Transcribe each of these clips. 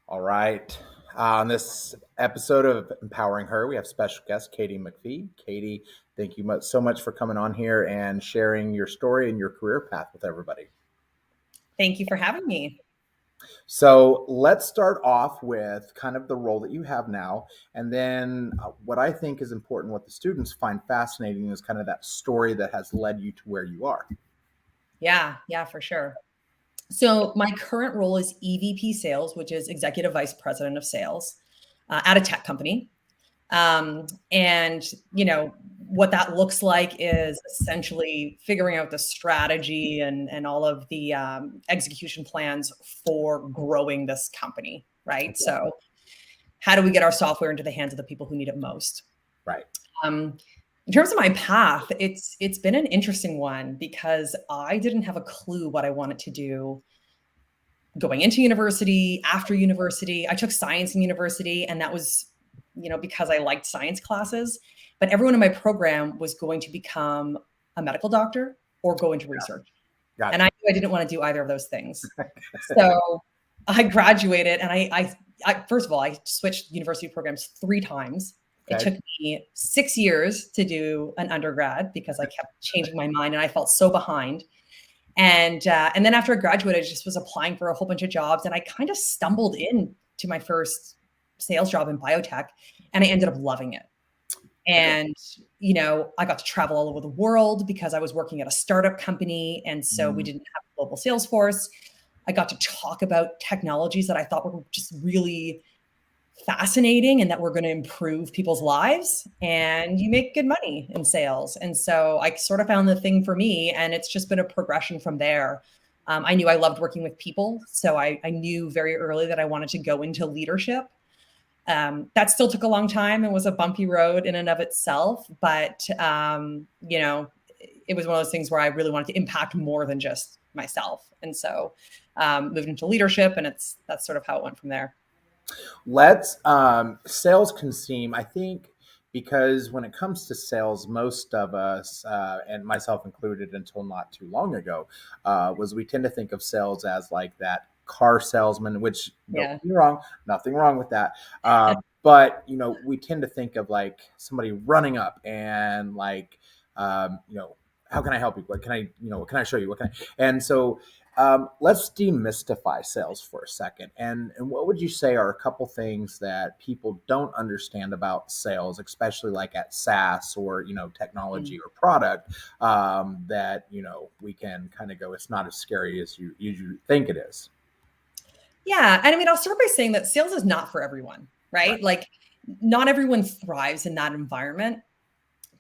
All right. On this episode of Empowering Her, we have special guest Katy McFee. Katy, thank you so much for coming on here and sharing your story and your career path with everybody. Thank you for having me. So let's start off with kind of the role that you have now. And then what I think is important, what the students find fascinating is kind of that story that has led you to where you are. Yeah, for sure. So my current role is EVP Sales, which is Executive Vice President of Sales at a tech company. And what that looks like is essentially figuring out the strategy and all of the execution plans for growing this company, right? Okay. So how do we get our software into the hands of the people who need it most? Right. In terms of my path, it's been an interesting one because I didn't have a clue what I wanted to do going into university, after university. I took science in university, and that was, because I liked science classes. But everyone in my program was going to become a medical doctor or go into research. Got And it. I knew I didn't want to do either of those things. So I graduated, and I first of all, I switched university programs 3 times. It Okay. took me 6 years to do an undergrad because I kept changing my mind and I felt so behind. And then after I graduated, I just was applying for a whole bunch of jobs, and I kind of stumbled into my first sales job in biotech, and I ended up loving it. And, I got to travel all over the world because I was working at a startup company. And so we didn't have a global sales force. I got to talk about technologies that I thought were just really fascinating and that were going to improve people's lives, and you make good money in sales. And so I sort of found the thing for me, and it's just been a progression from there. I knew I loved working with people, so I knew very early that I wanted to go into leadership. That still took a long time and was a bumpy road in and of itself, but it was one of those things where I really wanted to impact more than just myself. And so moved into leadership, and that's sort of how it went from there. Let's sales can seem, I think, because when it comes to sales, most of us, and myself included until not too long ago, was we tend to think of sales as like that car salesman, which don't Yeah. get me wrong, nothing wrong with that. But we tend to think of like somebody running up and like, how can I help you? What can I, what can I show you? What can I? And so let's demystify sales for a second. And what would you say are a couple things that people don't understand about sales, especially like at SaaS or, technology or product, that, we can kind of go, it's not as scary as you think it is. Yeah. And I mean, I'll start by saying that sales is not for everyone, Right. right? Like, not everyone thrives in that environment,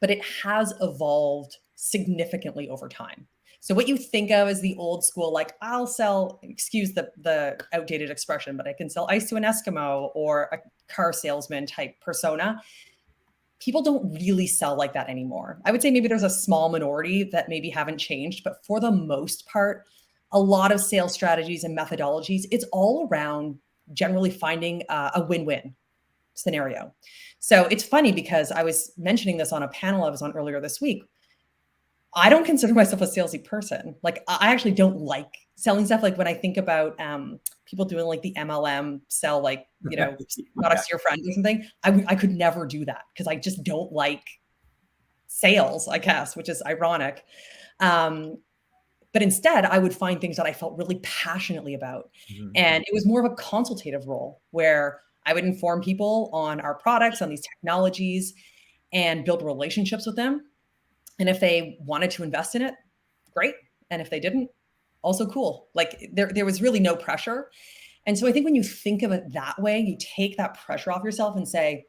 but it has evolved significantly over time. So what you think of as the old school, like I'll sell, excuse the outdated expression, but I can sell ice to an Eskimo or a car salesman type persona. People don't really sell like that anymore. I would say maybe there's a small minority that maybe haven't changed, but for the most part, a lot of sales strategies and methodologies, it's all around generally finding a win-win scenario. So it's funny because I was mentioning this on a panel I was on earlier this week. I don't consider myself a salesy person. Like, I actually don't like selling stuff. Like when I think about people doing like the MLM sell, like, products to your friend or something, I could never do that because I just don't like sales, I guess, which is ironic. But instead, I would find things that I felt really passionately about. Mhm. And it was more of a consultative role where I would inform people on our products, on these technologies, and build relationships with them. And if they wanted to invest in it, great. And if they didn't, also cool. Like there was really no pressure. And so I think when you think of it that way, you take that pressure off yourself and say,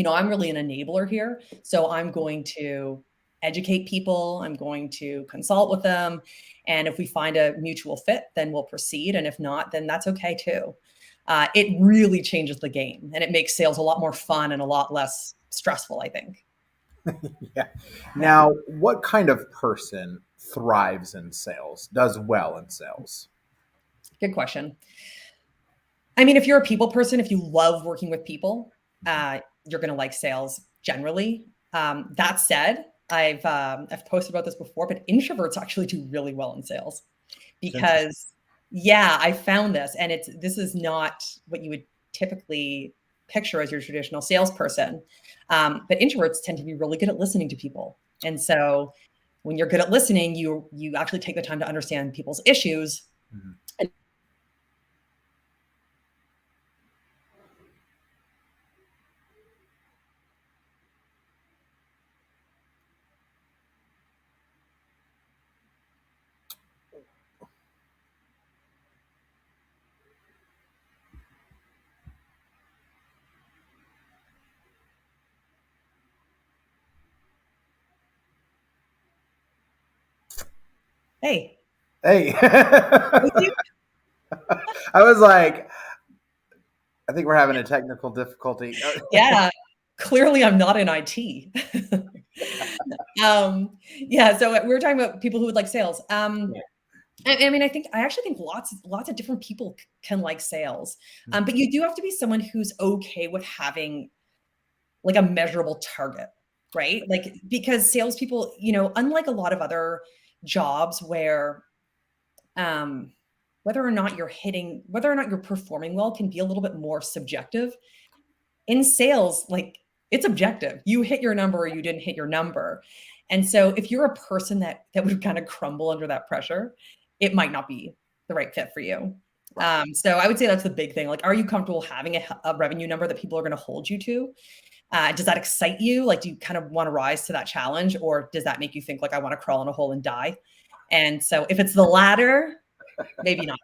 I'm really an enabler here. So I'm going to educate people. I'm going to consult with them. And if we find a mutual fit, then we'll proceed. And if not, then that's okay too. It really changes the game, and it makes sales a lot more fun and a lot less stressful, I think. Yeah. Yeah. Now, what kind of person thrives in sales, does well in sales? Good question. I mean, if you're a people person, if you love working with people, you're going to like sales generally. That said, I've posted about this before, but introverts actually do really well in sales It's interesting. because Yeah, I found this, and this is not what you would typically picture as your traditional salesperson. But introverts tend to be really good at listening to people. And so when you're good at listening, you actually take the time to understand people's issues. Mhm. And hey, Hey, I was like, I think we're having a technical difficulty. yeah, clearly I'm not in IT. Yeah, so we were talking about people who would like sales. Yeah. I mean, I actually think lots of different people can like sales, Mhm. but you do have to be someone who's okay with having like a measurable target, right? Like because salespeople, unlike a lot of other jobs where um, whether or not you're performing well can be a little bit more subjective. In sales, like it's objective. You hit your number or you didn't hit your number. And so if you're a person that would kind of crumble under that pressure, it might not be the right fit for you. Right. So I would say that's the big thing. Like, are you comfortable having a revenue number that people are going to hold you to? Does that excite you? Like, do you kind of want to rise to that challenge, or does that make you think like I want to crawl in a hole and die? And so if it's the latter, maybe not.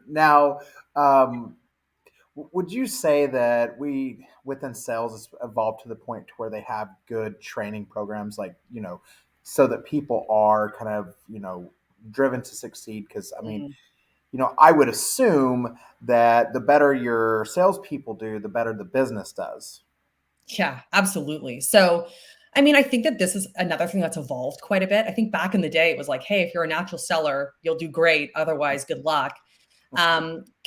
Now, um, would you say that we within sales has evolved to the point to where they have good training programs, like so that people are kind of driven to succeed? Because I mean, Mm. I would assume that the better your salespeople do, the better the business does. Yeah, absolutely. So, I mean, I think that this is another thing that's evolved quite a bit. I think back in the day, it was like, hey, if you're a natural seller, you'll do great. Otherwise, good luck.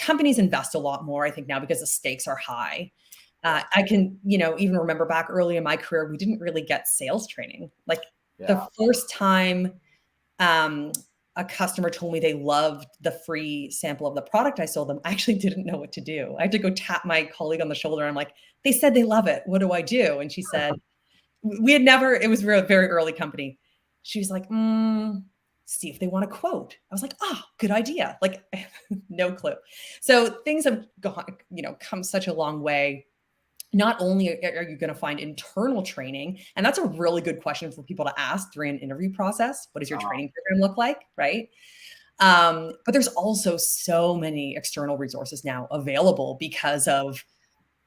Companies invest a lot more, I think, now because the stakes are high. Yeah, I can, even remember back early in my career, we didn't really get sales training. Like the yeah. first time um, a customer told me they loved the free sample of the product I sold them, I actually didn't know what to do. I had to go tap my colleague on the shoulder. I'm like, they said they love it. What do I do? And she said, we had never, it was a very early company. She was like, see if they want a quote. I was like, oh, good idea. Like, no clue. So things have gone, come such a long way. Not only are you going to find internal training, and that's a really good question for people to ask during an interview process. What does your Uh, training program look like? Right. But there's also so many external resources now available because of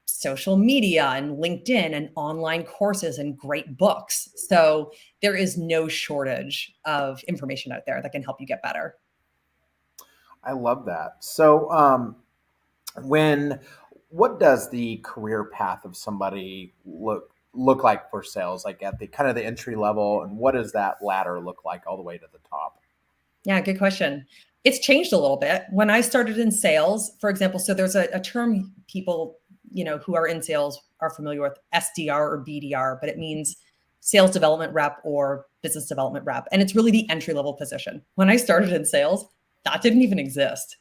social media and LinkedIn and online courses and great books. So there is no shortage of information out there that can help you get better. I love that. So, when what does the career path of somebody look like for sales, like at the kind of the entry level, and what does that ladder look like all the way to the top? Yeah, good question. It's changed a little bit. When I started in sales, for example, so there's a term people, who are in sales are familiar with, SDR or BDR, but it means sales development rep or business development rep. And it's really the entry level position. When I started in sales, that didn't even exist.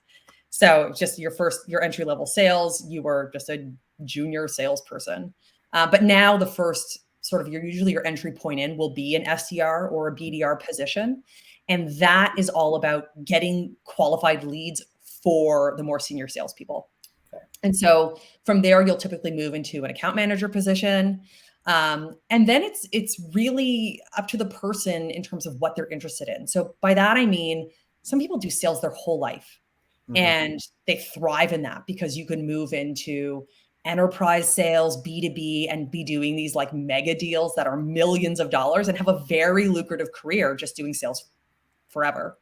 So just your entry level sales, you were just a junior salesperson. But now the first sort of usually your entry point in will be an SDR or a BDR position. And that is all about getting qualified leads for the more senior salespeople. Okay. And so from there, you'll typically move into an account manager position. And then it's really up to the person in terms of what they're interested in. So by that I mean some people do sales their whole life Mhm. and they thrive in that because you can move into enterprise sales, B2B, and be doing these like mega deals that are millions of dollars and have a very lucrative career just doing sales forever.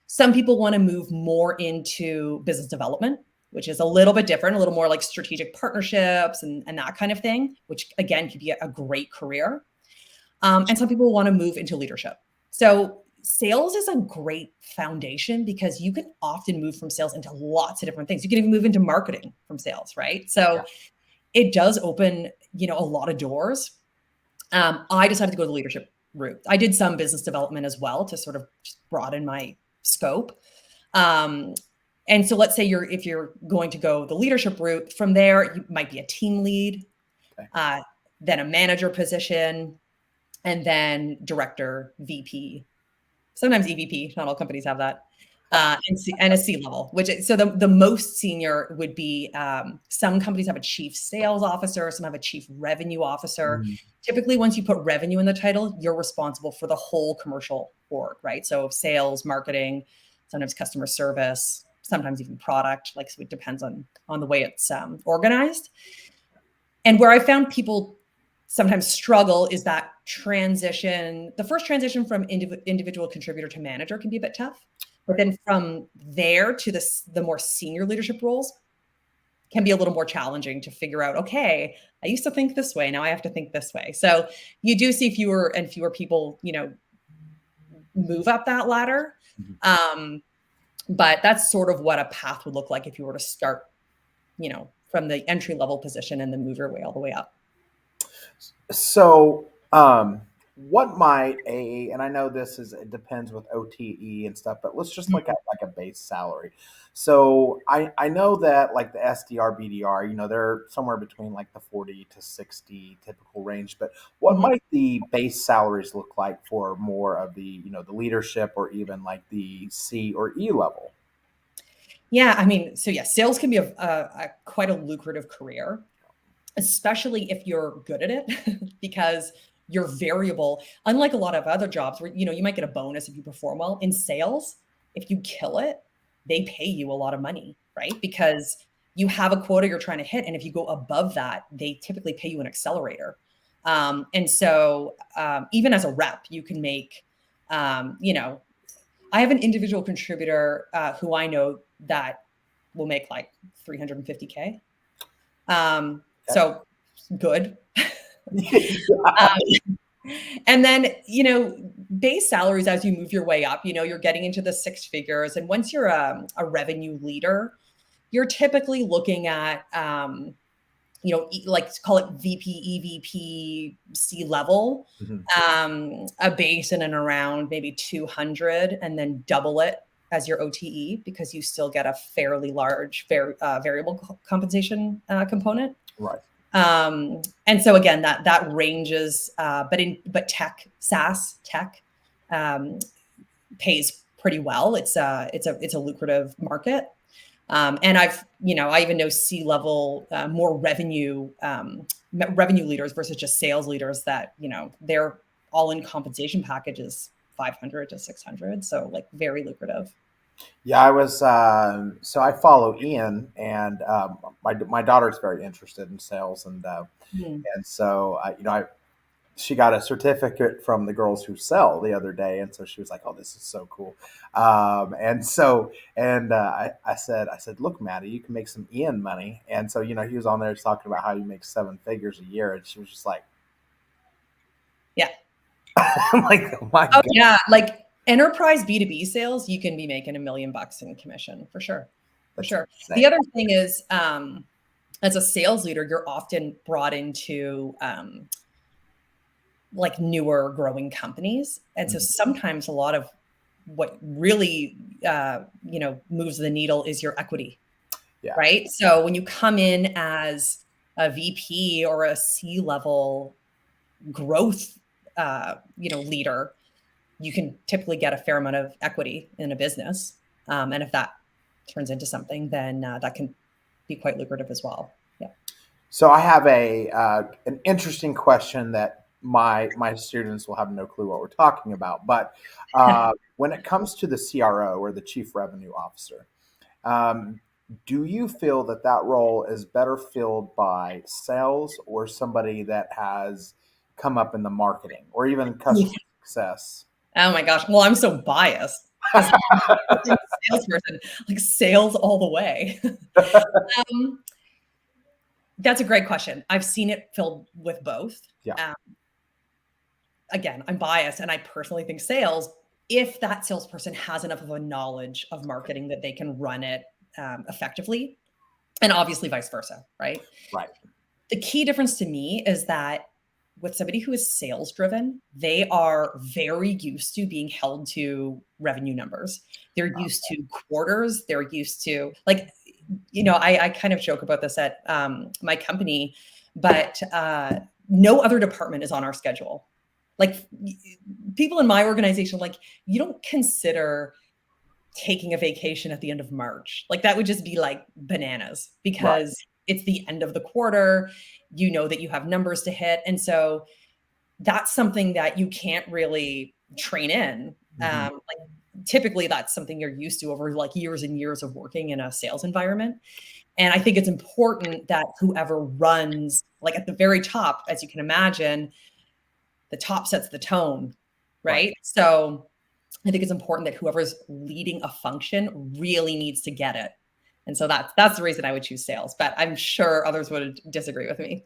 Some people want to move more into business development, which is a little bit different, a little more like strategic partnerships and that kind of thing, which again could be a great career. And some people want to move into leadership. So sales is a great foundation because you can often move from sales into lots of different things. You can even move into marketing from sales, right? Yeah. So it does open, a lot of doors. I decided to go the leadership route. I did some business development as well to sort of just broaden my scope. And so let's say if you're going to go the leadership route, from there, you might be a team lead, Okay. then a manager position, and then director, VP, sometimes EVP. Not all companies have that. And a C level, so the most senior would be, some companies have a chief sales officer, some have a chief revenue officer. Mm. Typically, once you put revenue in the title, you're responsible for the whole commercial org, right? So sales, marketing, sometimes customer service, sometimes even product. Like, so it depends on the way it's organized. And where I found people sometimes struggle is that transition. The first transition from individual contributor to manager can be a bit tough. But then from there to the more senior leadership roles can be a little more challenging to figure out, okay, I used to think this way, now I have to think this way. So you do see fewer and fewer people, move up that ladder. Mhm. But that's sort of what a path would look like if you were to start, from the entry level position and then move your way all the way up. So, what might and I know it depends with OTE and stuff, but let's just look at like a base salary. So I know that like the SDR, BDR, they're somewhere between like the 40 to 60 typical range, but what Mhm. might the base salaries look like for more of the leadership or even like the C or E level? Yeah, I mean, so yeah, sales can be a quite a lucrative career, especially if you're good at it, because you're variable. Unlike a lot of other jobs where, you might get a bonus if you perform well. In sales, if you kill it, they pay you a lot of money, right? Because you have a quota you're trying to hit. And if you go above that, they typically pay you an accelerator. And so even as a rep, you can make, I have an individual contributor who I know that will make like 350K. Okay. So good. Yeah. And then, base salaries as you move your way up, you're getting into the six figures. And once you're a revenue leader, you're typically looking at, like call it VP, EVP, C level, Mhm. a base in and around maybe 200, and then double it as your OTE because you still get a fairly large variable compensation component. Right. And so again, that ranges, but SaaS tech um, pays pretty well. It's a lucrative market. And I even know C-level, more revenue leaders versus just sales leaders that, their all-in compensation package is 500 to 600. So like very lucrative. Yeah, I was. So I follow Ian, and my daughter's very interested in sales, Hmm. and so she got a certificate from the girls who sell the other day, and so she was like, "Oh, this is so cool." I said, "Look, Maddie, you can make some Ian money." And so he was on there talking about how you make seven figures a year, and she was just like, Yeah. "I'm like, oh my Oh god, yeah. Like enterprise B2B sales, you can be making $1 million in commission for sure. For that's sure. The insane!" other thing is, as a sales leader, you're often brought into like newer growing companies. And so Mhm. sometimes a lot of what really, moves the needle is your equity, Yeah, right? So when you come in as a VP or a C level growth, leader, you can typically get a fair amount of equity in a business. And if that turns into something, then that can be quite lucrative as well. Yeah. so I have an interesting question that my students will have no clue what we're talking about. But when it comes to the CRO or the Chief Revenue Officer, um, do you feel that that role is better filled by sales or somebody that has come up in the marketing or even Oof. customer success? Oh my gosh. Well, I'm so biased as a salesperson, like sales all the way. um, that's a great question. I've seen it filled with both. Yeah. Um, Again, I'm biased and I personally think sales, if that salesperson has enough of a knowledge of marketing that they can run it effectively, and obviously vice versa, right? Right. The key difference to me is that with somebody who is sales driven, they are very used to being held to revenue numbers. They're used to quarters. They're used to like, I kind of joke about this at my company, but no other department is on our schedule. Like people in my organization, like you don't consider taking a vacation at the end of March. Like that would just be like bananas because it's the end of the quarter. You know that you have numbers to hit. And so that's something that you can't really train in. Like typically that's something you're used to over like years and years of working in a sales environment. And I think it's important that whoever runs, like at the very top, as you can imagine, the top sets the tone, right? So I think it's important that whoever's leading a function really needs to get it. And so that's the reason I would choose sales, but I'm sure others would disagree with me.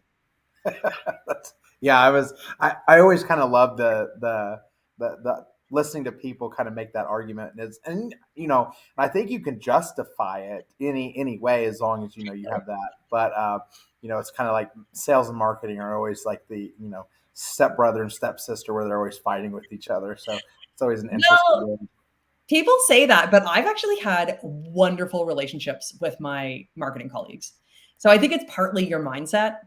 Yeah, I always kind of love the listening to people kind of make that argument, and I think you can justify it any way as long as you have that. But it's kind of like sales and marketing are always like the stepbrother and stepsister where they're always fighting with each other. So it's always an interesting. People say that, but I've actually had wonderful relationships with my marketing colleagues. So I think it's partly your mindset.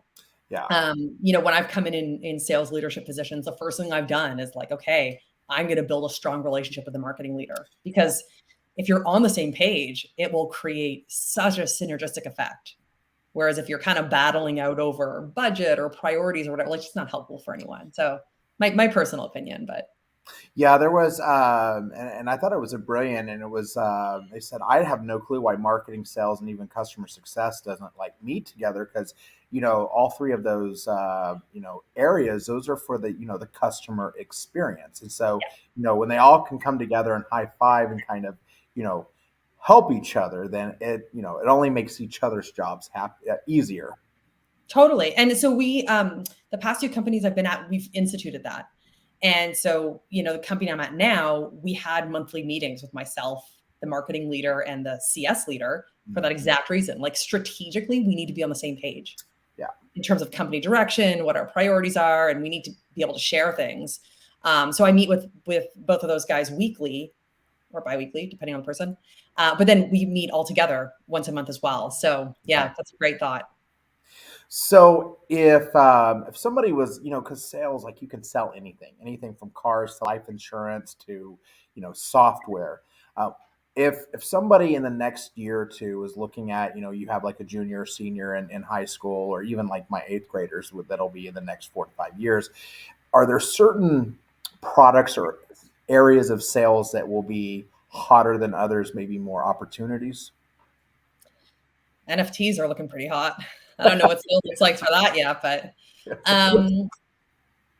Yeah. When I've come in sales leadership positions, the first thing I've done is like, okay, I'm going to build a strong relationship with the marketing leader, because if you're on the same page, it will create such a synergistic effect. Whereas if you're kind of battling out over budget or priorities or whatever, like it's not helpful for anyone. So my personal opinion, but. Yeah, there was, and I thought it was a brilliant, and it was, they said, I have no clue why marketing, sales, and even customer success doesn't like meet together. Because, all three of those, areas, those are for the customer experience. And so, when they all can come together and high five and kind of, help each other, then it only makes each other's jobs easier. Totally. And so we, the past two companies I've been at, we've instituted that. And so, the company I'm at now, we had monthly meetings with myself, the marketing leader, and the CS leader for that exact reason. Like strategically, we need to be on the same page. Yeah. In terms of company direction, what our priorities are, and we need to be able to share things. So I meet with both of those guys weekly or biweekly, depending on the person. But then we meet all together once a month as well. So yeah, that's a great thought. So if somebody was, because sales, like you can sell anything from cars to life insurance to, software. If somebody in the next year or two is looking at, you have like a junior or senior in high school, or even like my eighth graders that'll be in the next 4 to 5 years, are there certain products or areas of sales that will be hotter than others, maybe more opportunities? NFTs are looking pretty hot. I don't know what sales looks like for that yet, but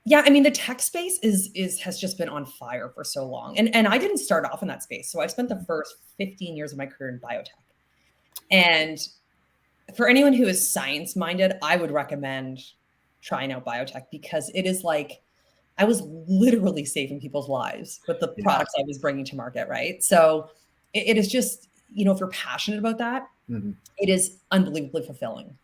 yeah, I mean, the tech space has just been on fire for so long. And I didn't start off in that space. So I spent the first 15 years of my career in biotech. And for anyone who is science minded, I would recommend trying out biotech, because it is like, I was literally saving people's lives with the products I was bringing to market, right? So it is just, if you're passionate about that, it is unbelievably fulfilling.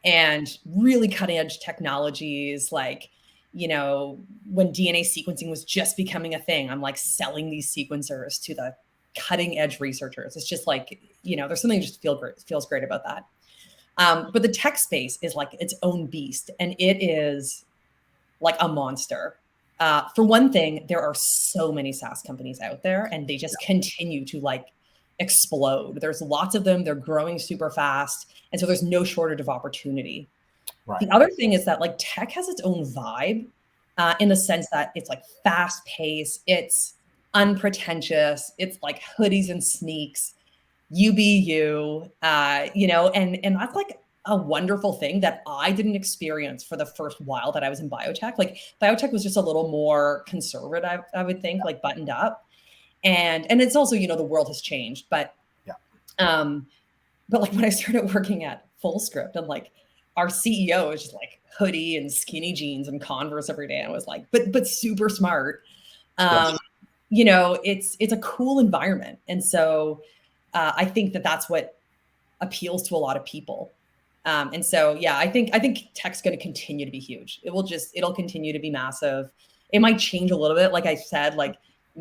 And really cutting edge technologies, like, when DNA sequencing was just becoming a thing, I'm like selling these sequencers to the cutting edge researchers. It's just like, there's something just feels great about that. But the tech space is like its own beast, and it is like a monster. For one thing, there are so many SaaS companies out there, and they just continue to like explode. There's lots of them. They're growing super fast. And so there's no shortage of opportunity. Right. The other thing is that like tech has its own vibe in the sense that it's like fast paced, it's unpretentious, it's like hoodies and sneaks, you be you, and that's like a wonderful thing that I didn't experience for the first while that I was in biotech. Like biotech was just a little more conservative, I would think, like buttoned up. And it's also, the world has changed, but like when I started working at FullScript, and like our CEO is just like hoodie and skinny jeans and Converse every day. And I was like, but super smart. It's a cool environment. And so I think that that's what appeals to a lot of people. And so, yeah, I think tech's going to continue to be huge. It'll continue to be massive. It might change a little bit. Like I said, like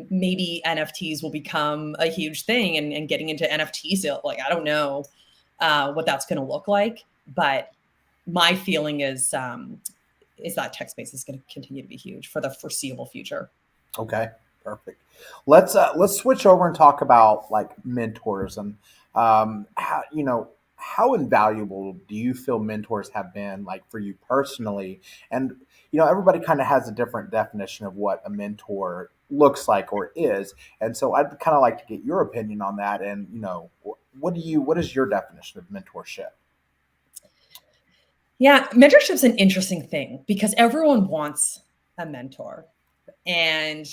maybe NFTs will become a huge thing, and getting into NFT sale. Like, I don't know what that's going to look like, but my feeling is that tech space is going to continue to be huge for the foreseeable future. Okay, perfect. Let's switch over and talk about like mentors and how how invaluable do you feel mentors have been like for you personally? And everybody kind of has a different definition of what a mentor looks like or is, and so I'd kind of like to get your opinion on that. And what is your definition of mentorship? Yeah, mentorship's an interesting thing because everyone wants a mentor. And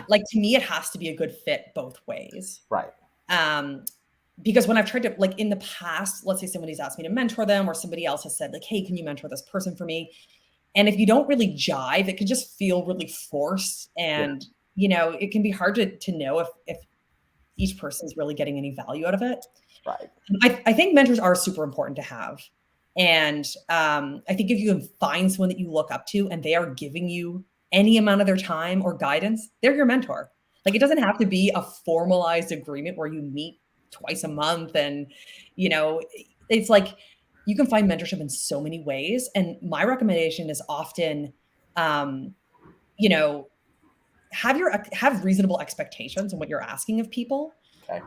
like, to me, it has to be a good fit both ways. Right. Um, because when I've tried to, like, in the past, let's say somebody's asked me to mentor them, or somebody else has said, like, hey, can you mentor this person for me? And if you don't really jive, it can just feel really forced. Yeah. And, it can be hard to know if each person's really getting any value out of it. Right. I think mentors are super important to have. And I think if you can find someone that you look up to and they are giving you any amount of their time or guidance, they're your mentor. Like, it doesn't have to be a formalized agreement where you meet twice a month. And, it's like you can find mentorship in so many ways. And my recommendation is often, um, you know, have reasonable expectations on what you're asking of people. Okay.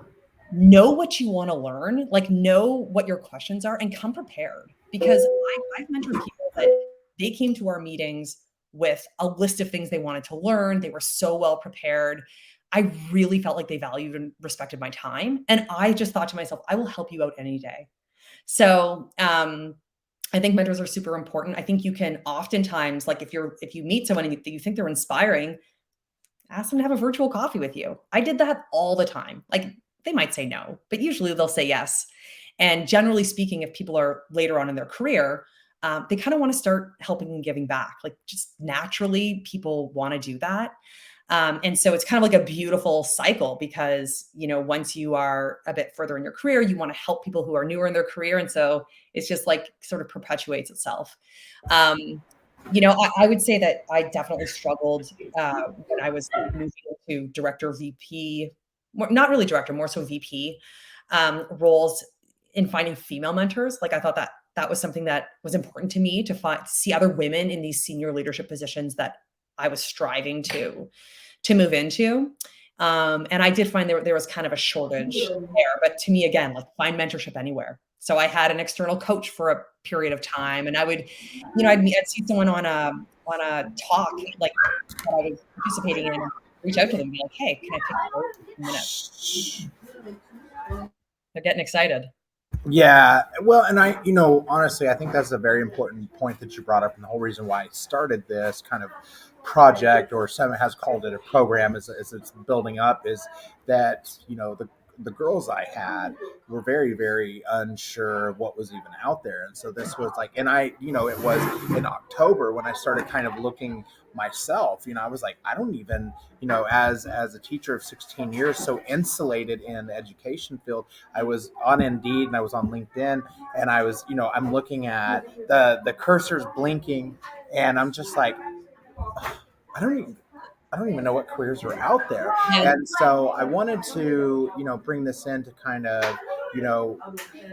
Know what you want to learn, like know what your questions are, and come prepared. Because I've mentored people that they came to our meetings with a list of things they wanted to learn. They were so well prepared. I really felt like they valued and respected my time. And I just thought to myself, I will help you out any day. So I think mentors are super important. I think you can oftentimes, like, if you meet someone and you think they're inspiring, ask them to have a virtual coffee with you. I did that all the time. Like, they might say no, but usually they'll say yes. And generally speaking, if people are later on in their career, they kind of want to start helping and giving back. Like, just naturally, people want to do that. And so it's kind of like a beautiful cycle because, once you are a bit further in your career, you want to help people who are newer in their career. And so it's just like sort of perpetuates itself. I would say that I definitely struggled when I was moving into director, VP, not really director, more so VP roles, in finding female mentors. Like, I thought that was something that was important to me, to see other women in these senior leadership positions that I was striving to move into. And I did find there was kind of a shortage there. But to me, again, like, find mentorship anywhere. So I had an external coach for a period of time, and I would, I'd see someone on a talk like that I was participating in, and reach out to them and be like, hey, can I pick your brain for 2 minutes? They're getting excited. Yeah, well, and honestly, I think that's a very important point that you brought up, and the whole reason why I started this kind of project, or Summit has called it a program, as it's building up, is that the girls I had were very, very unsure of what was even out there, and so this was like, and it was in October when I started kind of looking myself. I was like, I don't even, as a teacher of 16 years, so insulated in the education field. I was on Indeed and I was on LinkedIn, and I was, I'm looking at the cursors blinking, and I'm just like, I don't even know what careers are out there. Yeah. And so I wanted to, bring this in to kind of,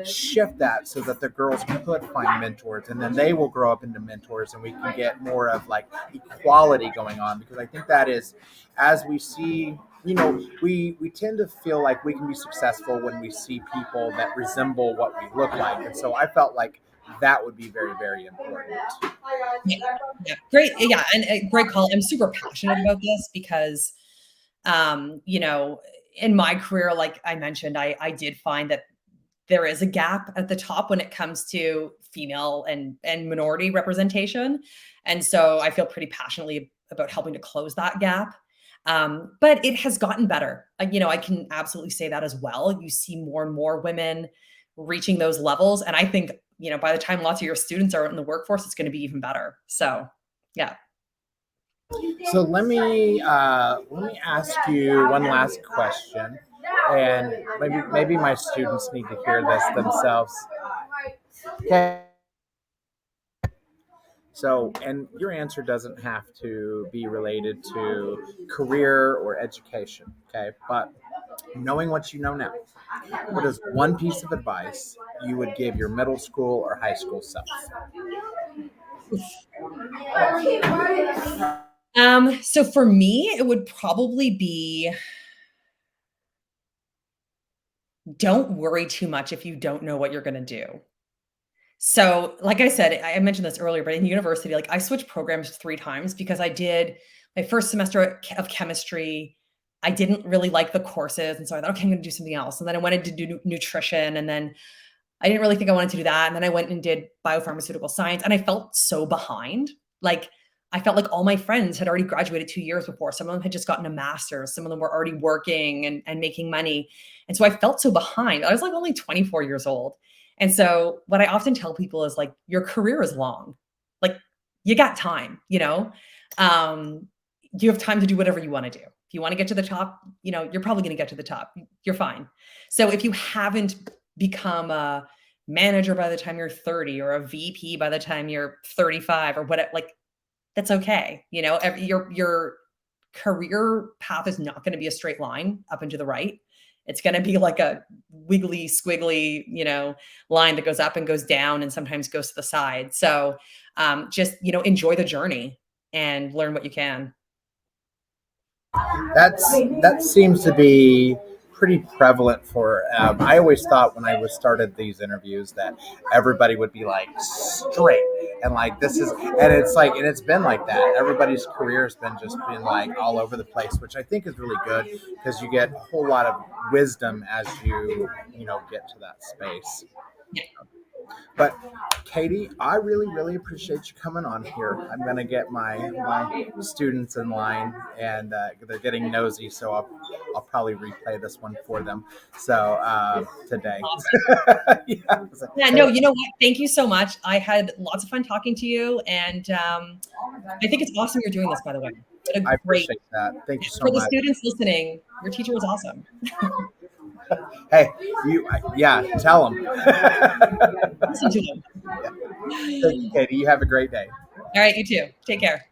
shift that so that the girls could find mentors, and then they will grow up into mentors, and we can get more of like equality going on. Because I think that is, as we see, we tend to feel like we can be successful when we see people that resemble what we look like. And so I felt like that would be very, very important. Yeah, yeah, great. Yeah, and great call. I'm super passionate about this because, in my career, like I mentioned, I did find that there is a gap at the top when it comes to female and minority representation, and so I feel pretty passionately about helping to close that gap. But it has gotten better. I can absolutely say that as well. You see more and more women reaching those levels, and I think, by the time lots of your students are in the workforce, it's going to be even better. So, yeah. So let me ask you one last question, and maybe my students need to hear this themselves. Okay. So, and your answer doesn't have to be related to career or education, okay? But knowing what you know now, what is one piece of advice you would give your middle school or high school self? So for me, it would probably be don't worry too much if you don't know what you're going to do. So, like I said, I mentioned this earlier, but in university, like I switched programs 3 times because I did my first semester of chemistry. I didn't really like the courses. And so I thought, okay, I'm going to do something else. And then I wanted to do nutrition. And then I didn't really think I wanted to do that. And then I went and did biopharmaceutical science. And I felt so behind. Like, I felt like all my friends had already graduated 2 years before. Some of them had just gotten a master's. Some of them were already working and making money. And so I felt so behind. I was like only 24 years old. And so what I often tell people is like, your career is long. Like you got time, you know? Um, you have time to do whatever you want to do. If you want to get to the top, you're probably going to get to the top. You're fine. So if you haven't become a manager by the time you're 30 or a VP by the time you're 35 or whatever, like that's okay. Your career path is not going to be a straight line up and to the right. It's going to be like a wiggly, squiggly, line that goes up and goes down and sometimes goes to the side. So just, enjoy the journey and learn what you can. That seems to be pretty prevalent for. I always thought when I was started these interviews that everybody would be like straight and like this is, and it's like, and it's been like that. Everybody's career has been just been like all over the place, which I think is really good because you get a whole lot of wisdom as you get to that space. But Katy, I really, really appreciate you coming on here. I'm gonna get my students in line, and they're getting nosy, so I'll probably replay this one for them. So today, Awesome. yeah. Yeah, no, you know what? Thank you so much. I had lots of fun talking to you, and I think it's awesome you're doing this, by the way. What a I great appreciate that. Thank you so for the much. students listening. Your teacher was awesome. Hey, yeah, tell them. Listen to them. Thank you, Katy. You have a great day. All right, you too. Take care.